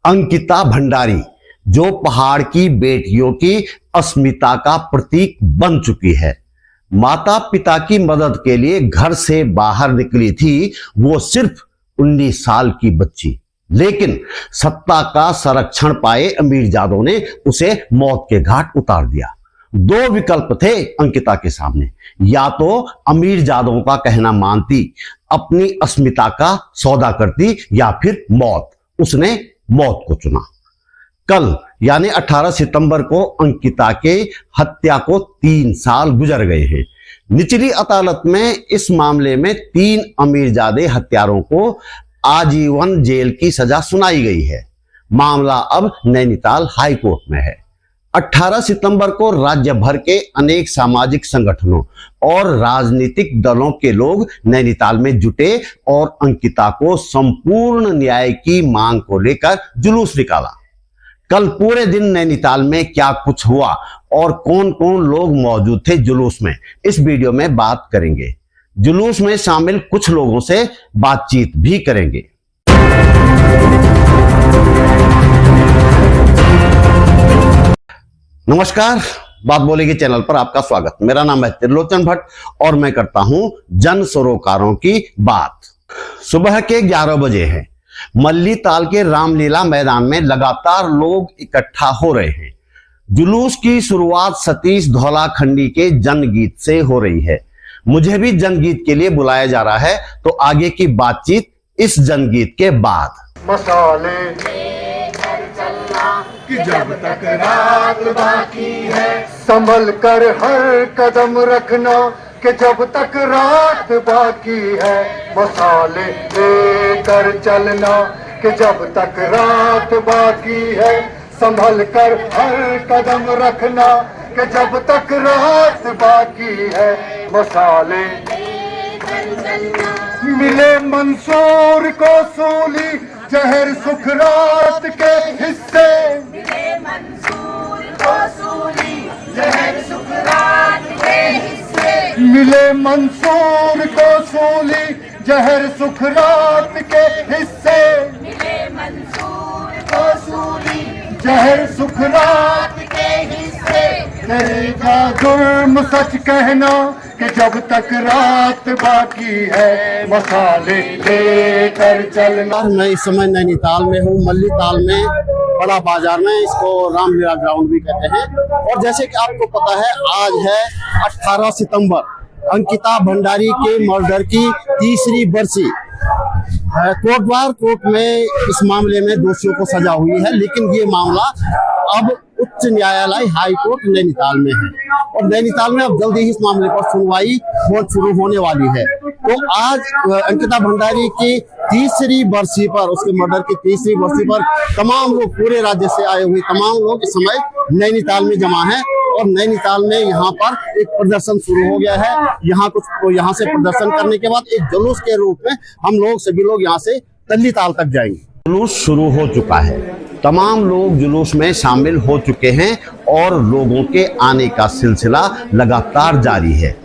अंकिता भंडारी जो पहाड़ की बेटियों की अस्मिता का प्रतीक बन चुकी है। माता पिता की मदद के लिए घर से बाहर निकली थी वो सिर्फ 19 साल की बच्ची, लेकिन सत्ता का संरक्षण पाए अमीरजादों ने उसे मौत के घाट उतार दिया। दो विकल्प थे अंकिता के सामने, या तो अमीरजादों का कहना मानती, अपनी अस्मिता का सौदा करती, या फिर मौत। उसने मौत को चुना। कल यानी 18 सितंबर को अंकिता के हत्या को 3 साल गुजर गए हैं। निचली अदालत में इस मामले में 3 अमीरजादे हत्यारों को आजीवन जेल की सजा सुनाई गई है। मामला अब नैनीताल हाई कोर्ट में है। 18 सितंबर को राज्य भर के अनेक सामाजिक संगठनों और राजनीतिक दलों के लोग नैनीताल में जुटे और अंकिता को संपूर्ण न्याय की मांग को लेकर जुलूस निकाला। कल पूरे दिन नैनीताल में क्या कुछ हुआ और कौन कौन लोग मौजूद थे जुलूस में, इस वीडियो में बात करेंगे। जुलूस में शामिल कुछ लोगों से बातचीत भी करेंगे। नमस्कार, बात बोलेगी चैनल पर आपका स्वागत। मेरा नाम है त्रिलोचन भट्ट और मैं करता हूं जन सरोकारों की बात। सुबह के 11 बजे है। मल्लीताल के रामलीला मैदान में लगातार लोग इकट्ठा हो रहे हैं। जुलूस की शुरुआत सतीश धौलाखंडी के जनगीत से हो रही है। मुझे भी जनगीत के लिए बुलाया जा रहा है, तो आगे की बातचीत इस जनगीत के बाद। मसाले कि जब तक रात बाकी है, संभल कर हर कदम रखना कि जब तक रात बाकी है। मसाले लेकर चलना कि जब तक रात बाकी है, संभल कर हर कदम रखना कि जब तक रात बाकी है। मसाले मिले मंसूर को सूली जहर सुख रात के हिस्से, मिले मंसूर को सूली जहर सुख रात के हिस्से, मिले मंसूर को सूली जहर सुख रात के हिस्से, मिले मंसूर को सूली जहर सुख रात के हिस्से। रहेगा जुर्म सच कहना कि जब तक रात बाकी है। मसाले लेकर चलना। मैं इस समय नैनीताल में हूँ, मल्लीताल में, बड़ा बाजार में, इसको रामलीला ग्राउंड भी कहते हैं। और जैसे कि आपको पता है, आज है 18 सितंबर, अंकिता भंडारी के मर्डर की 3री बरसी। कोर्ट में इस मामले में दोषियों को सजा हुई है, लेकिन ये मामला अब उच्च न्यायालय हाई कोर्ट नैनीताल में है और नैनीताल में अब जल्दी ही इस मामले पर सुनवाई शुरू होने वाली है। तो आज अंकिता भंडारी की 3री बरसी पर, उसके मर्डर की 3री बरसी पर तमाम लोग, पूरे राज्य से आए हुए तमाम लोग इस समय नैनीताल में जमा हैं और नैनीताल में यहाँ पर एक प्रदर्शन शुरू हो गया है। यहाँ से प्रदर्शन करने के बाद एक जुलूस के रूप में हम लोग सभी लोग यहाँ से तल्लीताल तक जाएंगे। जुलूस शुरू हो चुका है, तमाम लोग जुलूस में शामिल हो चुके हैं और लोगों के आने का सिलसिला लगातार जारी है।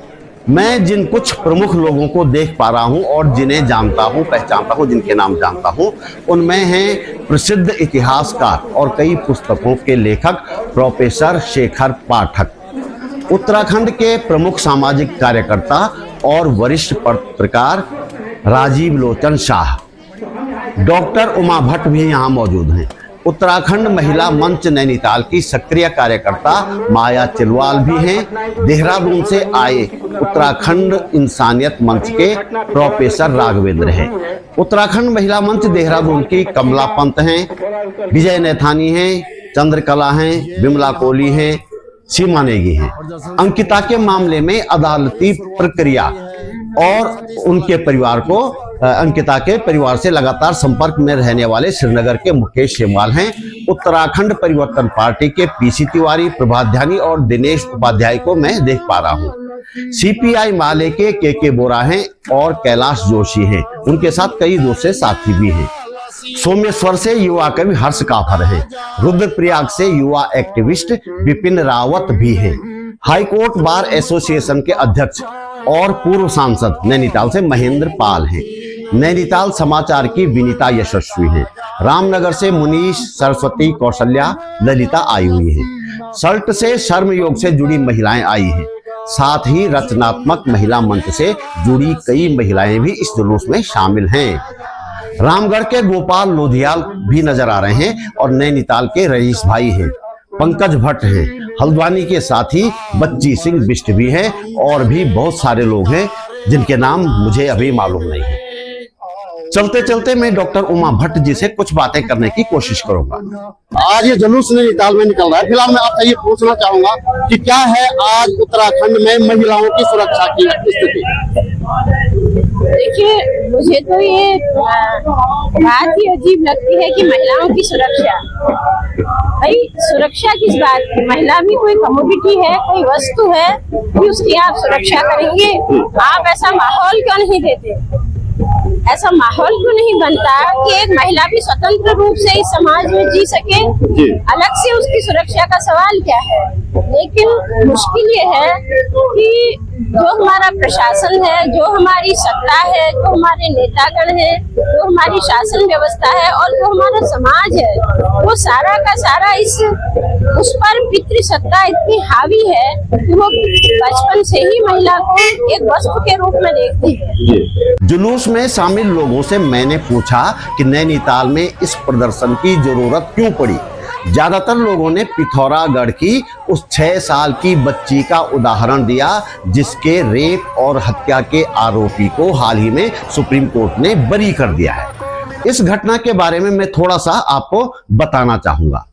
मैं जिन कुछ प्रमुख लोगों को देख पा रहा हूं और जिन्हें जानता हूं, पहचानता हूं, जिनके नाम जानता हूं, उनमें हैं प्रसिद्ध इतिहासकार और कई पुस्तकों के लेखक प्रोफेसर शेखर पाठक, उत्तराखंड के प्रमुख सामाजिक कार्यकर्ता और वरिष्ठ पत्रकार राजीव लोचन शाह, डॉक्टर उमा भट्ट भी यहाँ मौजूद हैं, उत्तराखंड महिला मंच नैनीताल की सक्रिय कार्यकर्ता माया चिलवाल भी हैं, देहरादून से आए उत्तराखंड इंसानियत मंच के प्रोफेसर राघवेंद्र हैं, उत्तराखंड महिला मंच देहरादून की कमला पंत हैं, विजय नैथानी हैं, चंद्रकला हैं, विमला कोहली हैं, सीमा नेगी हैं। अंकिता के मामले में अदालती प्रक्रिया और उनके परिवार को, अंकिता के परिवार से लगातार संपर्क में रहने वाले श्रीनगर के मुकेश शेमवाल हैं, उत्तराखंड परिवर्तन पार्टी के पीसी तिवारी, प्रभाध्यानी और दिनेश उपाध्याय को मैं देख पा रहा हूँ। सीपीआई माले के बोरा हैं और कैलाश जोशी हैं, उनके साथ कई दूसरे साथी भी हैं। सोमेश्वर से युवा कवि हर्ष काफर हैं, रुद्रप्रयाग से युवा एक्टिविस्ट विपिन रावत भी हैं, हाईकोर्ट बार एसोसिएशन के अध्यक्ष और पूर्व सांसद नैनीताल से महेंद्र पाल हैं। नैनीताल समाचार की विनीता यशस्वी हैं। रामनगर से मुनीश, सरस्वती, कौशल्या, ललिता आई हुई हैं। सल्ट से शर्म योग से जुड़ी महिलाएं आई हैं। साथ ही रचनात्मक महिला मंच से जुड़ी कई महिलाएं भी इस जुलूस में शामिल हैं। रामगढ़ के गोपाल लोधियाल भी नजर आ रहे हैं और नैनीताल के रईस भाई हैं, पंकज भट्ट हैं, हल्द्वानी के साथ ही बच्ची सिंह बिष्ट भी हैं और भी बहुत सारे लोग हैं जिनके नाम मुझे अभी मालूम नहीं है। चलते चलते मैं डॉक्टर उमा भट्ट जी से कुछ बातें करने की कोशिश करूंगा। आज ये जुलूस नैनीताल में निकल रहा है। फिलहाल मैं आपसे ये पूछना चाहूंगा कि क्या है आज उत्तराखंड में महिलाओं की सुरक्षा की स्थिति? देखिए, मुझे तो ये बात ही अजीब लगती है कि महिलाओं की सुरक्षा। भाई, सुरक्षा किस बात की? महिला भी कोई कमोडिटी है, कोई वस्तु है कि उसकी आप सुरक्षा करेंगे? आप ऐसा माहौल क्यों नहीं देते? ऐसा माहौल क्यों नहीं बनता कि एक महिला भी स्वतंत्र रूप से इस समाज में जी सके? अलग से उसकी सुरक्षा का सवाल क्या है? लेकिन मुश्किल ये है कि जो हमारा प्रशासन है, जो हमारी सत्ता है, जो हमारे नेतागण है, जो हमारी शासन व्यवस्था है और जो हमारा समाज है, वो सारा का सारा उस पर पितृसत्ता इतनी हावी है कि वो बचपन से ही महिला को एक वस्तु के रूप में देखती है। जुलूस में शामिल लोगों से मैंने पूछा कि नैनीताल में इस प्रदर्शन की जरूरत क्यों पड़ी। ज्यादातर लोगों ने पिथौरागढ़ की उस 6 साल की बच्ची का उदाहरण दिया जिसके रेप और हत्या के आरोपी को हाल ही में सुप्रीम कोर्ट ने बरी कर दिया है। इस घटना के बारे में मैं थोड़ा सा आपको बताना चाहूंगा।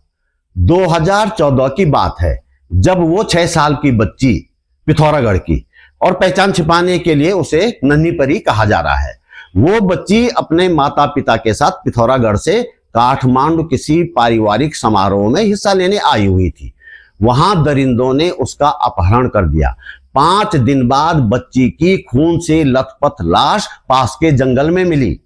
2014 की बात है जब वो 6 साल की बच्ची पिथौरागढ़ की, और पहचान छिपाने के लिए उसे नन्ही परी कहा जा रहा है, वो बच्ची अपने माता पिता के साथ पिथौरागढ़ से काठमांडू किसी पारिवारिक समारोह में हिस्सा लेने आई हुई थी। वहां दरिंदों ने उसका अपहरण कर दिया। 5 दिन बाद बच्ची की खून से लथपथ लाश पास के जंगल में मिली।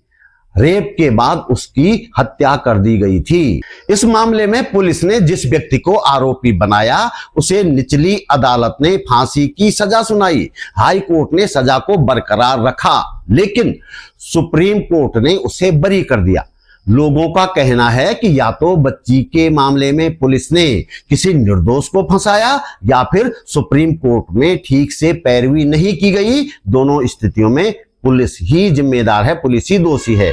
रेप के बाद उसकी हत्या कर दी गई थी। इस मामले में पुलिस ने जिस व्यक्ति को आरोपी बनाया उसे निचली अदालत ने फांसी की सजा सुनाई। हाई कोर्ट ने सजा को बरकरार रखा, लेकिन सुप्रीम कोर्ट ने उसे बरी कर दिया। लोगों का कहना है कि या तो बच्ची के मामले में पुलिस ने किसी निर्दोष को फंसाया या फिर सुप्रीम कोर्ट में ठीक से पैरवी नहीं की गई। दोनों स्थितियों में पुलिस ही जिम्मेदार है, पुलिस ही दोषी है।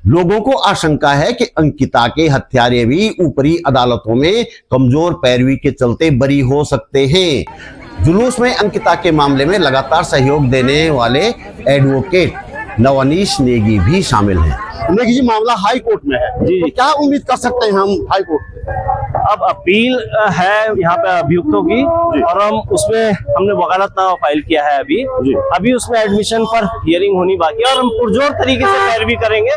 लोगों को आशंका है कि अंकिता के हत्यारे भी ऊपरी अदालतों में कमजोर पैरवी के चलते बरी हो सकते हैं। जुलूस में अंकिता के मामले में लगातार सहयोग देने वाले एडवोकेट नवनीश नेगी भी शामिल हैं। नेगी जी, मामला हाई कोर्ट में है जी, तो क्या उम्मीद कर सकते हैं हम हाई कोर्ट से? अब अपील है यहाँ पे अभियुक्तों की और हम उसमें हमने वकालतनामा फाइल किया है अभी उसमें एडमिशन पर हियरिंग होनी बाकी है और हम पुरजोर तरीके से पैरवी करेंगे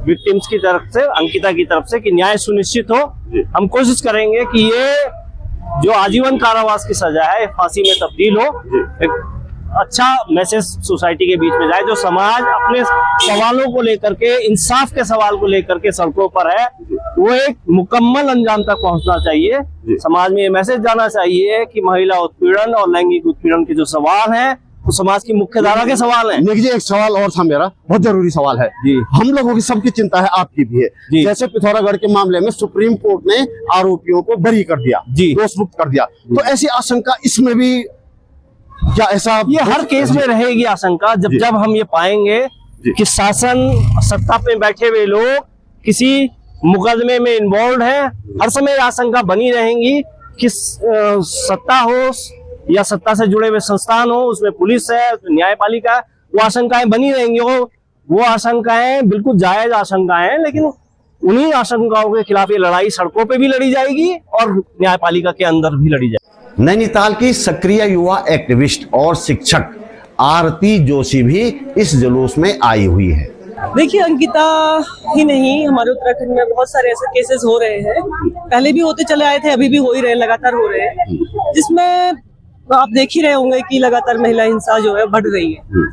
विक्टिम्स की तरफ से, अंकिता की तरफ से, कि न्याय सुनिश्चित हो। हम कोशिश करेंगे कि ये जो आजीवन कारावास की सजा है फांसी में तब्दील हो। एक अच्छा मैसेज सोसाइटी के बीच में जाए। जो समाज अपने सवालों को लेकर के, इंसाफ के सवाल को लेकर के सड़कों पर है, वो एक मुकम्मल अंजाम तक पहुंचना चाहिए। समाज में ये मैसेज जाना चाहिए कि महिला उत्पीड़न और लैंगिक उत्पीड़न के जो सवाल हैं वो समाज की मुख्य धारा के सवाल हैं। नेगी जी, एक सवाल और था मेरा, बहुत जरूरी सवाल है जी। हम लोगों की सबकी चिंता है, आपकी भी है। जैसे पिथौरागढ़ के मामले में सुप्रीम कोर्ट ने आरोपियों को बरी कर दिया, दोष मुक्त कर दिया, तो ऐसी आशंका इसमें भी क्या? ऐसा ये हर केस में रहेगी आशंका। जब हम ये पाएंगे कि शासन सत्ता पे बैठे हुए लोग किसी मुकदमे में इन्वॉल्व हैं, हर समय आशंका बनी रहेंगी कि सत्ता हो या सत्ता से जुड़े हुए संस्थान हो, उसमें पुलिस है, न्यायपालिका, वो आशंकाएं बनी रहेंगी। वो आशंकाएं बिल्कुल जायज आशंकाएं हैं, लेकिन उन्हीं आशंकाओं के खिलाफ ये लड़ाई सड़कों पे भी लड़ी जाएगी और न्यायपालिका के अंदर भी लड़ी जाएगी। नैनीताल की सक्रिय युवा एक्टिविस्ट और शिक्षक आरती जोशी भी इस जुलूस में आई हुई है। देखिए, अंकिता ही नहीं, हमारे उत्तराखंड में बहुत सारे ऐसे केसेस हो रहे हैं, पहले भी होते चले आए थे, अभी भी हो ही रहे, लगातार हो रहे हैं, जिसमें आप देख ही रहे होंगे कि लगातार महिला हिंसा जो है बढ़ रही है।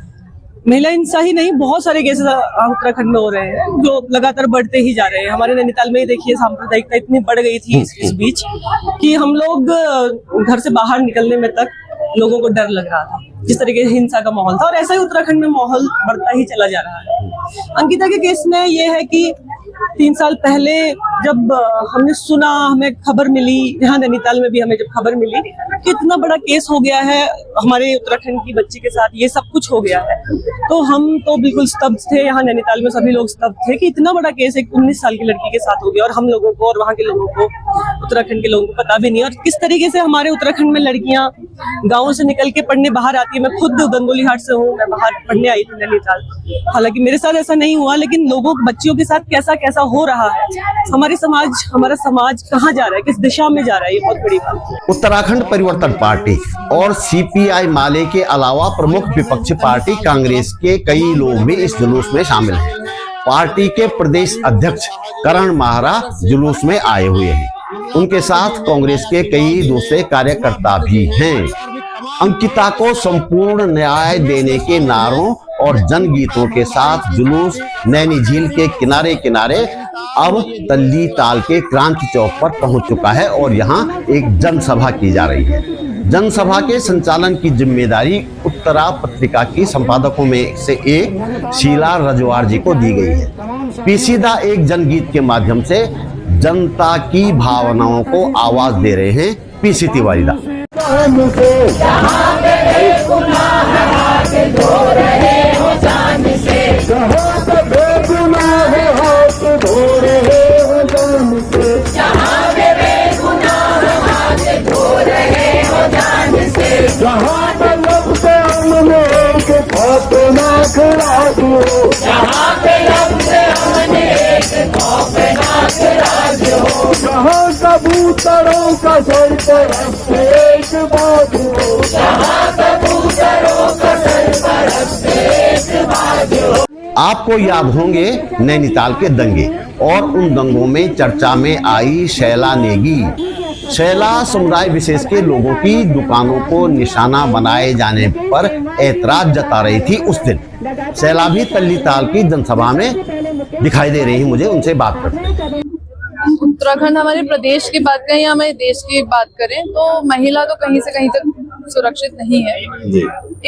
महिला हिंसा ही नहीं, बहुत सारे केसेस उत्तराखंड में हो रहे हैं जो लगातार बढ़ते ही जा रहे हैं। हमारे नैनीताल में ही देखिए, सांप्रदायिकता इतनी बढ़ गई थी इस बीच कि हम लोग घर से बाहर निकलने में तक लोगों को डर लग रहा था, जिस तरीके से हिंसा का माहौल था, और ऐसा ही उत्तराखंड में माहौल बढ़ता ही चला जा रहा है। अंकिता के केस में ये है कि 3 साल पहले जब हमने सुना, हमें खबर मिली, यहाँ नैनीताल में भी हमें जब खबर मिली कि इतना बड़ा केस हो गया है हमारे उत्तराखंड की बच्ची के साथ, ये सब कुछ हो गया है, तो हम तो बिल्कुल स्तब्ध थे। यहाँ नैनीताल में सभी लोग स्तब्ध थे कि इतना बड़ा केस एक 19 साल की लड़की के साथ हो गया, और हम लोगों को और वहाँ के लोगों को, उत्तराखंड के लोगों को पता भी नहीं। और किस तरीके से हमारे उत्तराखंड में लड़कियां गाँव से निकल के पढ़ने बाहर आती है। मैं खुद गंगोली हाट से हूँ, मैं बाहर पढ़ने आई थी नैनीताल, हालांकि मेरे साथ ऐसा नहीं हुआ, लेकिन लोगों बच्चियों के साथ कैसा कैसा हो रहा है, हमारा समाज कहाँ जा रहा है, किस दिशा में जा रहा है, ये बहुत बड़ी बात है। उत्तराखंड परिवर्तन पार्टी और सीपीआई माले के अलावा प्रमुख विपक्षी पार्टी कांग्रेस के कई लोग भी इस जुलूस में शामिल हैं। पार्टी के प्रदेश अध्यक्ष करण माहरा जुलूस में आए हुए हैं। उनके साथ कांग्रेस के कई दूसरे कार्यकर्ता भी हैं। अंकिता को संपूर्ण न्याय देने के नारों और जनगीतों के साथ जुलूस नैनी झील के किनारे किनारे अब तल्ली ताल के क्रांति चौक पर पहुंच चुका है और यहां एक जनसभा की जा रही है। जनसभा के संचालन की जिम्मेदारी उत्तरा पत्रिका की संपादकों में से एक शीला रजवार जी को दी गई है। पीसीदा एक जनगीत के माध्यम से जनता की भावनाओं को आवाज दे रहे हैं पीसी तिवारी दा। कबूतरों का सरपरस्त एक बाजू, आपको याद होंगे नैनीताल के दंगे, और उन दंगों में चर्चा में आई शैला नेगी। शैला समुदाय विशेष के लोगों की दुकानों को निशाना बनाए जाने पर ऐतराज जता रही थी। उस दिन शैला भी तल्ली ताल की जनसभा में दिखाई दे रही है। मुझे उनसे बात करते हैं। उत्तराखंड हमारे प्रदेश की बात करें या हमारे देश की बात करें तो महिला तो कहीं से कहीं तक सुरक्षित नहीं है।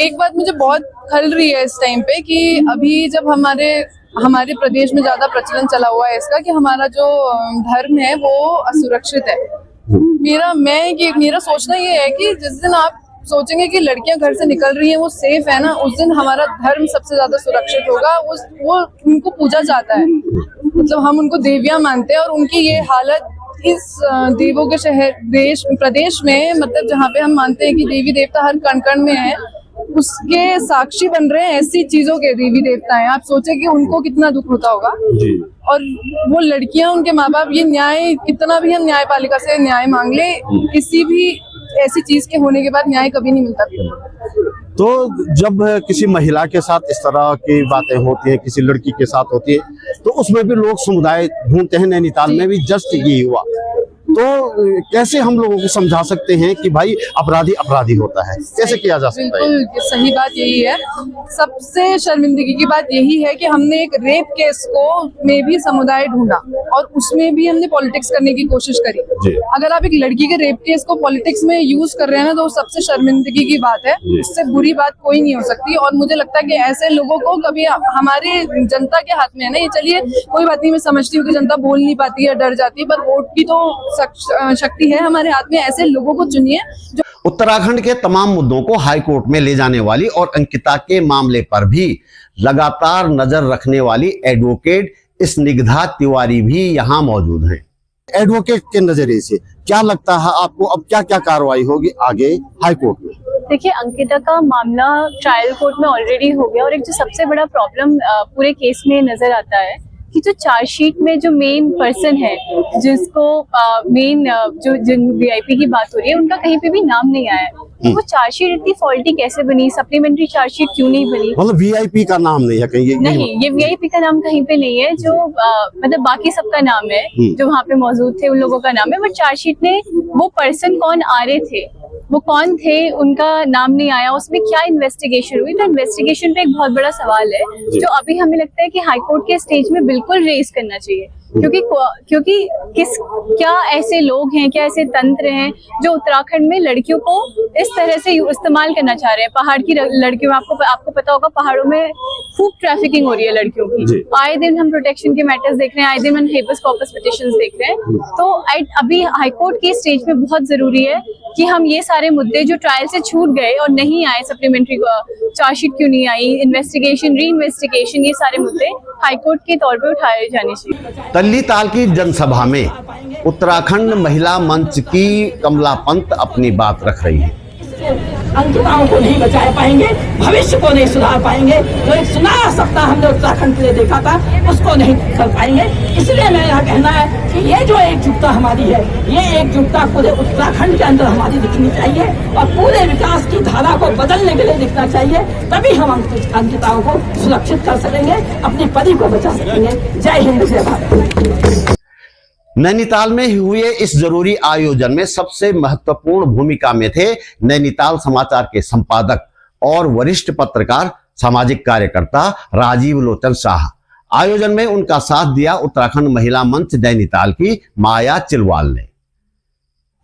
एक बात मुझे बहुत खल रही है इस टाइम पे कि अभी जब हमारे प्रदेश में ज्यादा प्रचलन चला हुआ है इसका कि हमारा जो धर्म है वो असुरक्षित है। मेरा सोचना ये है कि जिस दिन आप सोचेंगे कि लड़कियां घर से निकल रही हैं वो सेफ है ना, उस दिन हमारा धर्म सबसे ज्यादा सुरक्षित होगा। वो उनको पूजा जाता है, मतलब हम उनको देवियां मानते हैं और उनकी ये हालत इस देवों के प्रदेश में, मतलब जहाँ पे हम मानते हैं कि देवी देवता हर कण कण में है, उसके साक्षी बन रहे हैं ऐसी चीजों के देवी देवता हैं। आप सोचे कि उनको कितना दुख होता होगा जी। और वो लड़कियां, उनके माँ बाप, ये न्याय कितना भी हम न्यायपालिका से न्याय मांग ले, किसी भी ऐसी चीज के होने के बाद न्याय कभी नहीं मिलता। तो जब किसी महिला के साथ इस तरह की बातें होती हैं, किसी लड़की के साथ होती है, तो उसमें भी लोग समुदाय ढूंढते हैं। नैनीताल में भी जस्ट यही हुआ। तो कैसे हम लोगों को समझा सकते हैं कि भाई अपराधी अपराधी होता है, कैसे किया जा सकता है? बिल्कुल सही बात यही है। सबसे शर्मिंदगी की बात यही है कि हमने एक रेप केस को में भी समुदाय ढूंढा और उसमें भी हमने पॉलिटिक्स करने की कोशिश करी। अगर आप एक लड़की के रेप केस को पॉलिटिक्स में यूज कर रहे हैं ना, तो सबसे शर्मिंदगी की बात है। इससे बुरी बात कोई नहीं हो सकती। और मुझे लगता है कि ऐसे लोगों को कभी, हमारे जनता के हाथ में है ना ये, चलिए कोई बात नहीं, मैं समझती हूँ कि जनता बोल नहीं पाती है, डर जाती है, पर वोट की तो शक्ति है हमारे हाथ में। ऐसे लोगों को चुनिए जो उत्तराखंड के तमाम मुद्दों को हाई कोर्ट में ले जाने वाली और अंकिता के मामले पर भी लगातार नजर रखने वाली एडवोकेट स्निग्धा तिवारी भी यहाँ मौजूद हैं। एडवोकेट के नजरिए से क्या लगता है आपको, अब क्या क्या कार्रवाई होगी आगे हाई कोर्ट में? देखिए, अंकिता का मामला ट्रायल कोर्ट में ऑलरेडी हो गया और एक जो सबसे बड़ा प्रॉब्लम पूरे केस में नजर आता है कि जो चार्जशीट में जो मेन पर्सन है, जिसको मेन जो जिन वीआईपी की बात हो रही है, उनका कहीं पे भी नाम नहीं आया है। तो वो चार्जशीट इतनी फॉल्टी कैसे बनी? सप्लीमेंट्री चार्जशीट क्यों नहीं बनी? मतलब वीआईपी का नाम नहीं है कहीं? नहीं, ये वीआईपी का नाम कहीं पे नहीं है। जो मतलब बाकी सबका नाम है, जो वहाँ पे मौजूद थे उन लोगों का नाम है, बट चार्जशीट में वो पर्सन कौन आ रहे थे, वो कौन थे, उनका नाम नहीं आया। उसमें क्या इन्वेस्टिगेशन हुई? तो इन्वेस्टिगेशन पे एक बहुत बड़ा सवाल है जो अभी हमें लगता है कि हाईकोर्ट के स्टेज में बिल्कुल रेज करना चाहिए। क्योंकि क्या ऐसे लोग हैं, क्या ऐसे तंत्र हैं जो उत्तराखंड में लड़कियों को इस तरह से इस्तेमाल करना चाह रहे हैं। पहाड़ की लड़कियों में आपको पता होगा, पहाड़ों में खूब ट्रैफिकिंग हो रही है लड़कियों की। आए दिन हम प्रोटेक्शन के मैटर्स देख रहे हैं, आए दिन हम हेबस कॉर्पस पिटिशंस देख रहे हैं। तो अभी हाईकोर्ट के स्टेज में बहुत जरूरी है कि हम ये सारे मुद्दे जो ट्रायल से छूट गए और नहीं आए, सप्लीमेंट्री चार्जशीट क्यों नहीं आई, इन्वेस्टिगेशन, री इन्वेस्टिगेशन, ये सारे मुद्दे हाईकोर्ट के तौर पे उठाए जाने चाहिए। तल्लीताल की जनसभा में उत्तराखंड महिला मंच की कमला पंत अपनी बात रख रही है। अंकिताओं को नहीं बचा पाएंगे, भविष्य को नहीं सुधार पाएंगे। जो एक सुनार सपना हमने उत्तराखंड के लिए देखा था, उसको नहीं कर पाएंगे। इसलिए मेरा कहना है कि ये जो एकजुटता हमारी है, ये एकजुटता पूरे उत्तराखंड के अंदर हमारी दिखनी चाहिए और पूरे विकास की धारा को बदलने के लिए दिखना चाहिए। तभी हम अंकिताओं को सुरक्षित कर सकेंगे, अपनी परी को बचा सकेंगे। जय हिंद, जय भारत। नैनीताल में हुए इस जरूरी आयोजन में सबसे महत्वपूर्ण भूमिका में थे नैनीताल समाचार के संपादक और वरिष्ठ पत्रकार, सामाजिक कार्यकर्ता राजीव लोचन शाह। आयोजन में उनका साथ दिया उत्तराखंड महिला मंच नैनीताल की माया चिलवाल ने।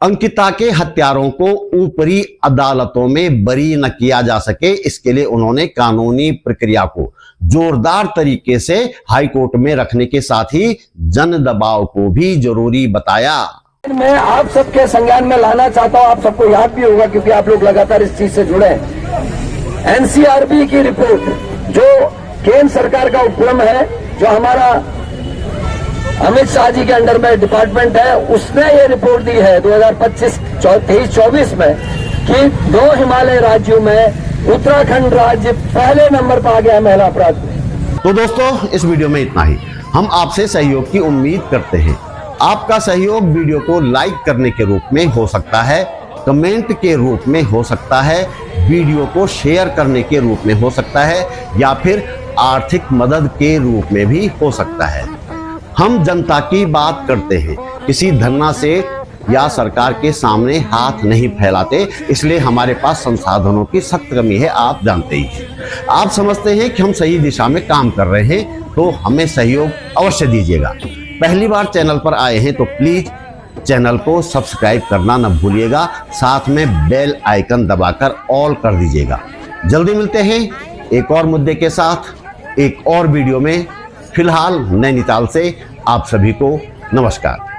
अंकिता के हत्यारों को ऊपरी अदालतों में बरी न किया जा सके, इसके लिए उन्होंने कानूनी प्रक्रिया को जोरदार तरीके से हाईकोर्ट में रखने के साथ ही जन दबाव को भी जरूरी बताया। मैं आप सबके संज्ञान में लाना चाहता हूं, आप सबको याद भी होगा क्योंकि आप लोग लगातार इस चीज से जुड़े हैं। एनसीआरबी की रिपोर्ट, जो केंद्र सरकार का उपक्रम है, जो हमारा अमित शाह जी के अंडर में डिपार्टमेंट है, उसने ये रिपोर्ट दी है 2025-23-24 में कि 2 हिमालय राज्यों में उत्तराखंड राज्य पहले नंबर पर आ गया महिला अपराध में। तो दोस्तों, इस वीडियो में इतना ही। हम आपसे सहयोग की उम्मीद करते हैं। आपका सहयोग वीडियो को लाइक करने के रूप में हो सकता है, कमेंट के रूप में हो सकता है, वीडियो को शेयर करने के रूप में हो सकता है, या फिर आर्थिक मदद के रूप में भी हो सकता है। हम जनता की बात करते हैं, किसी धरना से या सरकार के सामने हाथ नहीं फैलाते, इसलिए हमारे पास संसाधनों की सख्त कमी है, आप जानते ही हैं। आप समझते हैं कि हम सही दिशा में काम कर रहे हैं, तो हमें सहयोग अवश्य दीजिएगा। पहली बार चैनल पर आए हैं तो प्लीज चैनल को सब्सक्राइब करना न भूलिएगा, साथ में बेल आइकन दबाकर ऑल कर दीजिएगा। जल्दी मिलते हैं एक और मुद्दे के साथ, एक और वीडियो में। फिलहाल नैनीताल से आप सभी को नमस्कार।